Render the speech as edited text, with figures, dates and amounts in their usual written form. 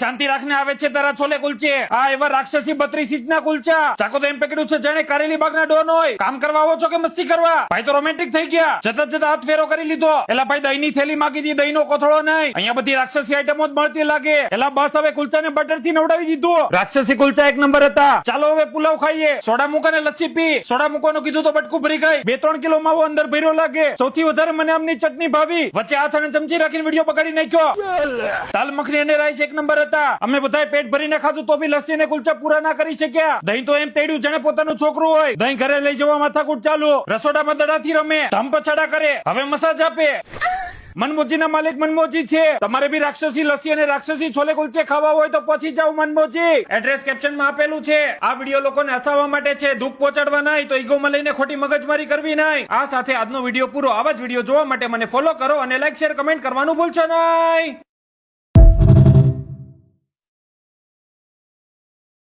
શાંતિ રાખને આવે છે તારા છોલે કુલચે આ એવા રાક્ષસી 32 ઇંચના કુલચા ચાકો તો એમ પકડ્યું છે જાણે કારેલી બાગના ડોન હોય કામ કરવા આવો છો કે મસ્તી કરવા ભાઈ તો રોમેન્ટિક થઈ ગયા જતા જતા હાથ ફેરો કરી લીધો એલા ભાઈ દહીંની થેલી માંગી દી દહીંનો કોથળો નહીં અહીંયા બધી રાક્ષસી આઈટમો જ મળતી લાગે એલા બસ હવે કુલચાને બટર થી નવડાવી દીધું રાક્ષસી કુલચા એક નંબર હતા ચાલો હવે પુલાવ ખાઈએ સોડા મૂકાને લસ્સી પી સોડા મૂકવાનું કીધું તો બટકું ભરી ગઈ 2-3 કિલો માવો અંદર ભર્યો લાગે સૌથી વધારે મને આમની ચટણી ભાવી વચ્ચે હાથ અને ચમચી રાખીને વિડિયો બગાડી નાખ્યો દાલ મખની અને રાઈસ એક નંબર હતા અમે બધાએ પેટ ભરીને ખાધું તો બી લસ્સી અને કુલચા પૂરા ના કરી શક્યા દહીં તો એમ તેડ્યું જાણે પોતાનું છોકરું હોય દહીં ઘરે લઈ જવા માથાકૂટ ચાલુ રસોડામાં દડાથી રમે ધમ પછાડા કરે હવે મસાજ આપે મનમોજીના માલિક મનમોજી છે તમારે બી રાક્ષસી લસ્સી અને રાક્ષસી છોલે કુલચે ખાવા હોય તો પછી જાવ મનમોજી એડ્રેસ કેપ્શનમાં આપેલું છે આ વિડિયો લોકોને હસાવવા માટે છે દુઃખ પહોંચાડવા નહીં તો ઈગોમાં લઈને ખોટી મગજમારી કરવી નહીં આ સાથે આજનો વિડિયો પૂરો આવા જ વિડિયો જોવા માટે મને ફોલો કરો અને લાઈક શેર કમેન્ટ કરવાનું ભૂલશો નહીં